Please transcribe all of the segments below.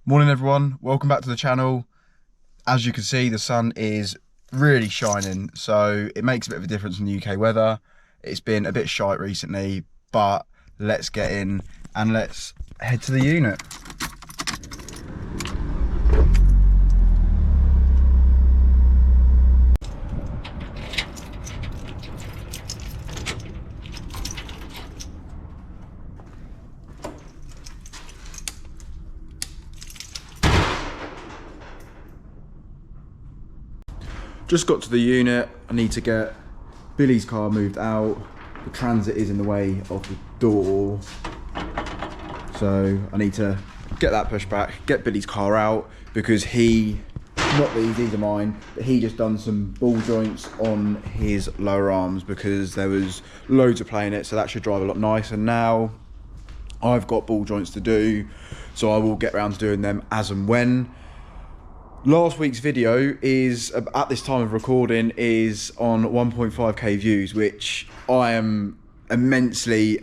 Morning everyone, welcome back to the channel. As you can see, the sun is really shining, so it makes a bit of a difference in the UK weather. It's been a bit shite recently, but let's get in and let's head to the unit. Just got to the unit. I need to get Billy's car moved out. The transit is in the way of the door, so I need to get that pushed back, get Billy's car out, because not these are mine, but he just done some ball joints on his lower arms because there was loads of play in it, so that should drive a lot nicer. Now I've got ball joints to do, so I will get around to doing them as and when. Last week's video is, at this time of recording, is on 1.5k views, which I am immensely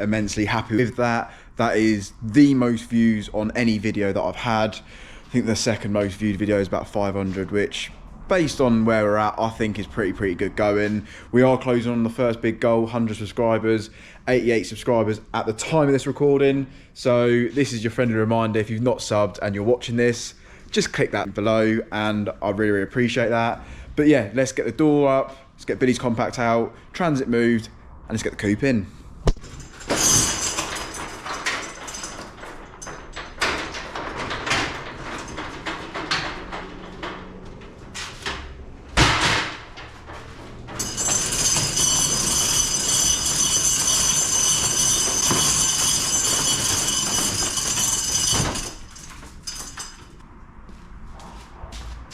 happy with that. That is the most views on any video that I've had. I think the second most viewed video is about 500, which, based on where we're at, I think is pretty good going. We are closing on the first big goal, 100 subscribers, 88 subscribers at the time of this recording. So this is your friendly reminder, if you've not subbed and you're watching this, just click that below and I really appreciate that. But yeah, let's get the door up, let's get Billy's compact out, transit moved, and let's get the coupe in.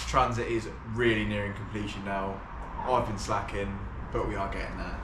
Transit is really nearing completion now. I've been slacking, but we are getting there.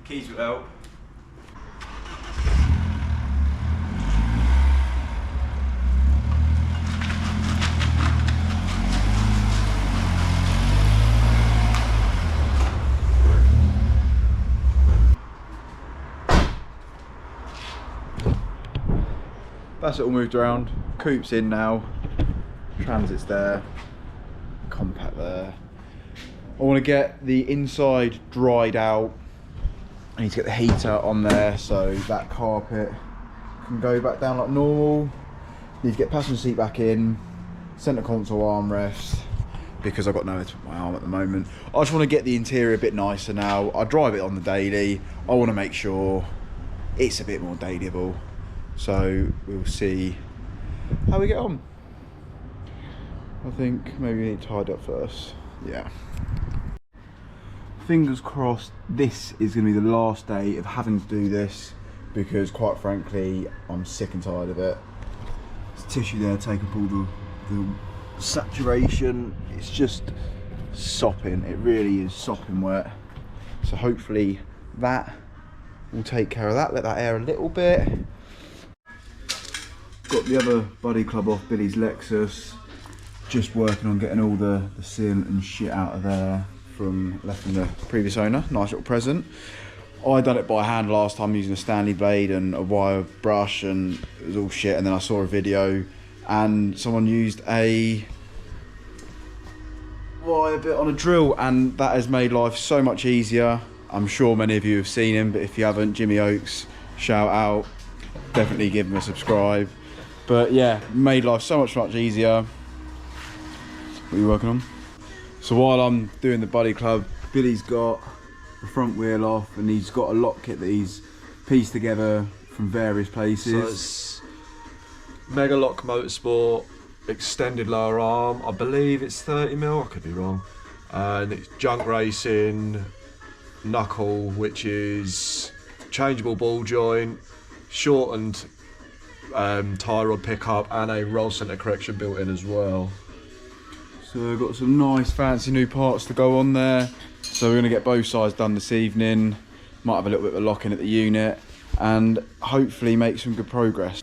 Keys will help. That's it all moved around. Coupe's in now. Transit's there. Compact there. I want to get the inside dried out. I need to get the heater on there so that carpet can go back down like normal. Need to get passenger seat back in, centre console armrest, because I've got nowhere to put my arm at the moment. I just want to get the interior a bit nicer now. I drive it on the daily. I want to make sure it's a bit more dailyable. So we'll see how we get on. I think maybe we need to tidy up first. Yeah. Fingers crossed this is going to be the last day of having to do this, because quite frankly I'm sick and tired of it. There's tissue there, take up all the saturation. It's just sopping, it really is sopping wet. So hopefully that will take care of that, let that air a little bit. Got the other buddy club off Billy's Lexus, just working on getting all the sealant and shit out of there left from the previous owner. Nice little present. I done it by hand last time using a Stanley blade and a wire brush, and it was all shit. And then I saw a video and someone used a wire bit on a drill, and that has made life so much easier. I'm sure many of you have seen him, but if you haven't, Jimmy Oakes, shout out. Definitely give him a subscribe. But yeah, made life so much easier. What are you working on? So while I'm doing the buddy club, Billy's got the front wheel off and he's got a lock kit that he's pieced together from various places. So it's Mega Lock Motorsport extended lower arm. I believe it's 30mm, I could be wrong. and it's junk racing, knuckle, which is changeable ball joint, shortened tie rod pickup, and a roll centre correction built in as well. So we've got some nice fancy new parts to go on there. So we're going to get both sides done this evening. Might have a little bit of a lock in at the unit and hopefully make some good progress.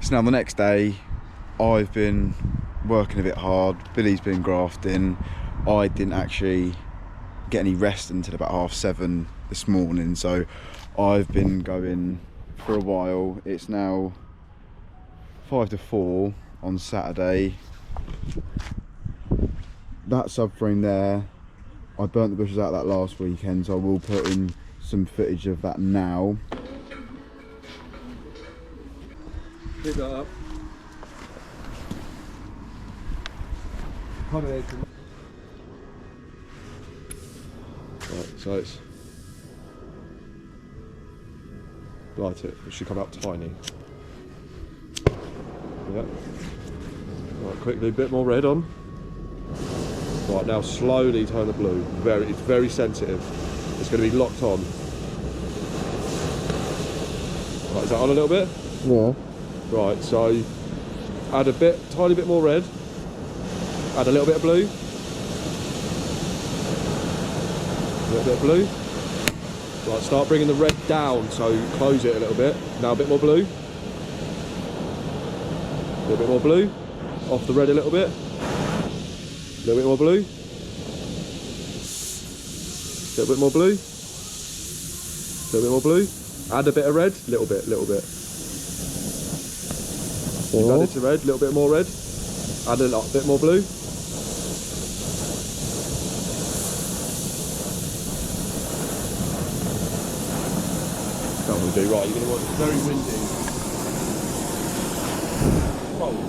So now the next day, I've been working a bit hard, Billy's been grafting. I didn't actually get any rest until about 7:30 this morning, so I've been going for a while. It's now 5 to 4 on Saturday. That subframe there, I burnt the bushes out that last weekend, so I will put in some footage of that now. Pick that up. Right, so it's light it. It should come out tiny. Yeah. Right, quickly, a bit more red on. Right, now slowly turn the blue. It's very sensitive. It's going to be locked on. Right, is that on a little bit? Yeah. Right, so add a tiny bit more red, add a little bit of blue, a little bit of blue. Right, start bringing the red down, so close it a little bit. Now a bit more blue, a little bit more blue, off the red a little bit, a little bit more blue, a little bit more blue, a little bit more blue, add a bit of red, little bit. You've added to red, a little bit more red, add a bit more blue. Can't really do right, you're going to want it very windy. Cold.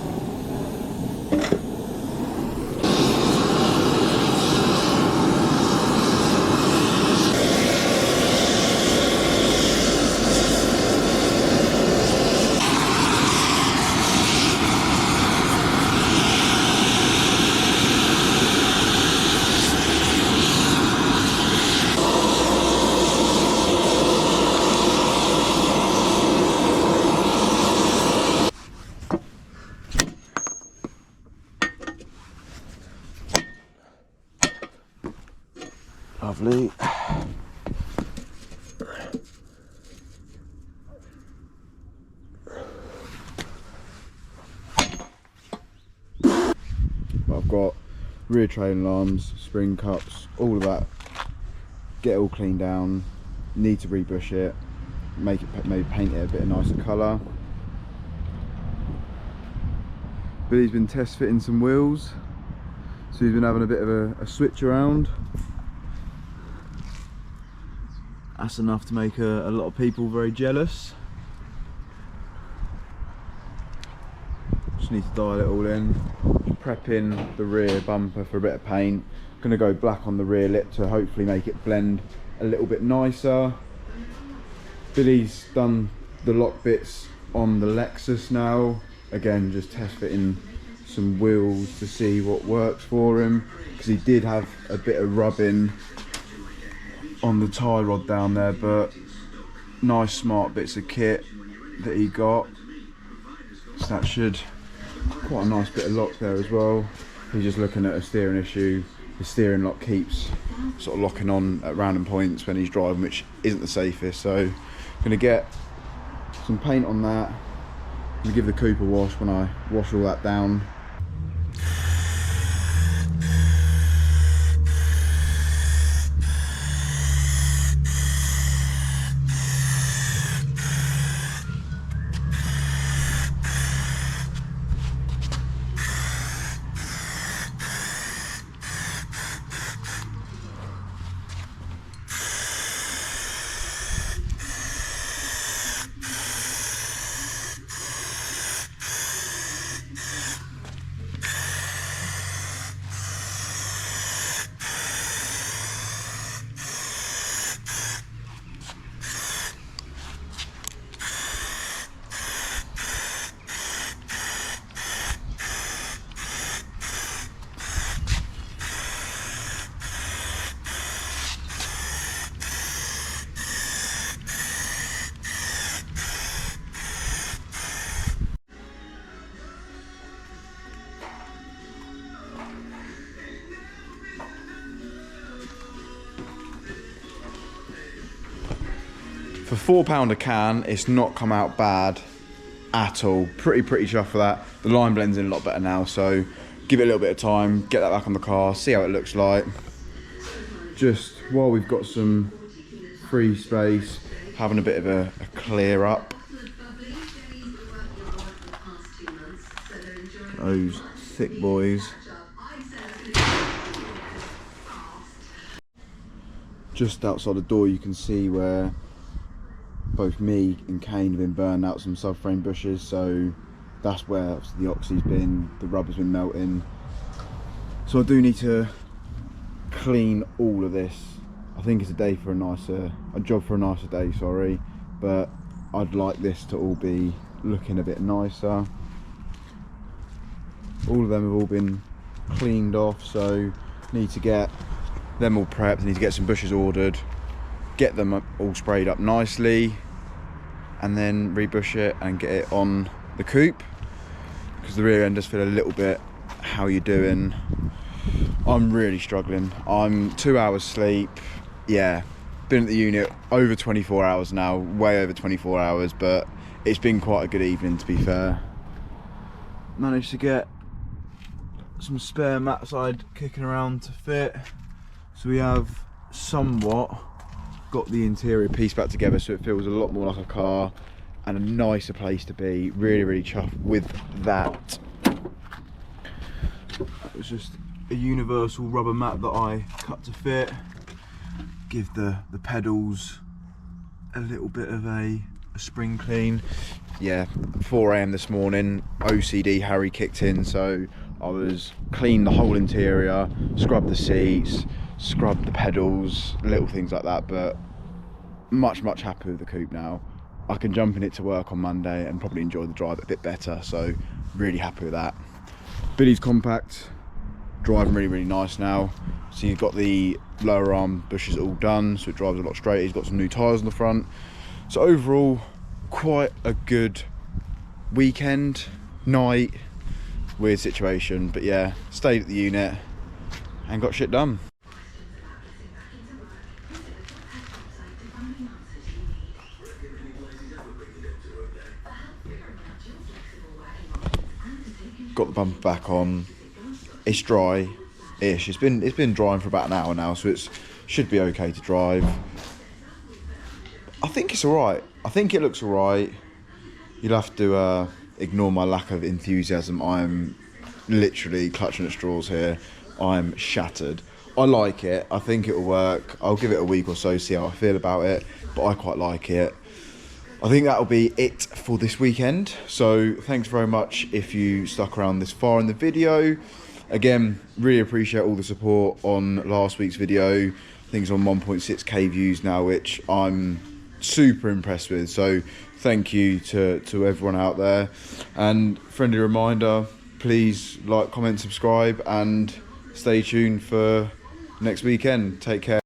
Lovely. I've got rear trailing arms, spring cups, all of that. Get it all cleaned down. Need to rebush it. Make it, maybe paint it a bit of nicer colour. Billy's been test fitting some wheels, so he's been having a bit of a switch around. That's enough to make a lot of people very jealous. Just need to dial it all in. Prepping the rear bumper for a bit of paint. Gonna go black on the rear lip to hopefully make it blend a little bit nicer. Billy's done the lock bits on the Lexus now. Again, just test fitting some wheels to see what works for him, because he did have a bit of rubbing on the tie rod down there, but nice smart bits of kit that he got. locks, that should, quite a nice bit of lock there as well. He's just looking at a steering issue. The steering lock keeps sort of locking on at random points when he's driving, which isn't the safest. So I'm gonna get some paint on that. I'm gonna give the coupe a wash when I wash all that down. For £4 a can, it's not come out bad at all. Pretty chuffed for that. The line blends in a lot better now, so give it a little bit of time, get that back on the car, see how it looks like. Just while we've got some free space, having a bit of a clear up. Those thick boys. Just outside the door you can see where both me and Kane have been burning out some subframe bushes, so that's where the oxy's been, the rubber's been melting. So I do need to clean all of this. I think it's a job for a nicer day, sorry, but I'd like this to all be looking a bit nicer. All of them have all been cleaned off, so need to get them all prepped, need to get some bushes ordered, get them all sprayed up nicely, and then rebush it and get it on the coupe, because the rear end does feel a little bit, how you doing? I'm really struggling. I'm 2 hours sleep. Yeah, been at the unit over 24 hours now, way over 24 hours, but it's been quite a good evening, to be fair. Managed to get some spare mat side kicking around to fit, so we have somewhat got the interior piece back together, so it feels a lot more like a car and a nicer place to be. Really chuffed with that. It was just a universal rubber mat that I cut to fit. Give the pedals a little bit of a spring clean. Yeah, 4 AM this morning, OCD Harry kicked in, so I was clean the whole interior, scrubbed the seats, scrubbed the pedals, little things like that, but much happy with the coupe now. I can jump in it to work on Monday and probably enjoy the drive a bit better, so really happy with that. Billy's compact, driving really nice now. So you've got the lower arm bushes all done, so it drives a lot straighter. He's got some new tyres on the front. So overall, quite a good weekend, night, weird situation, but yeah, stayed at the unit and got shit done. Got the bumper back on. It's dry-ish. It's been drying for about an hour now, so it should be okay to drive. I think it's alright. I think it looks alright. You'll have to ignore my lack of enthusiasm. I'm literally clutching at straws here. I'm shattered. I like it. I think it'll work. I'll give it a week or so, see how I feel about it, but I quite like it. I think that'll be it for this weekend. So thanks very much if you stuck around this far in the video. Again, really appreciate all the support on last week's video. I think it's on 1.6k views now, which I'm super impressed with. So thank you to everyone out there. And friendly reminder, please like, comment, subscribe, and stay tuned for next weekend. Take care.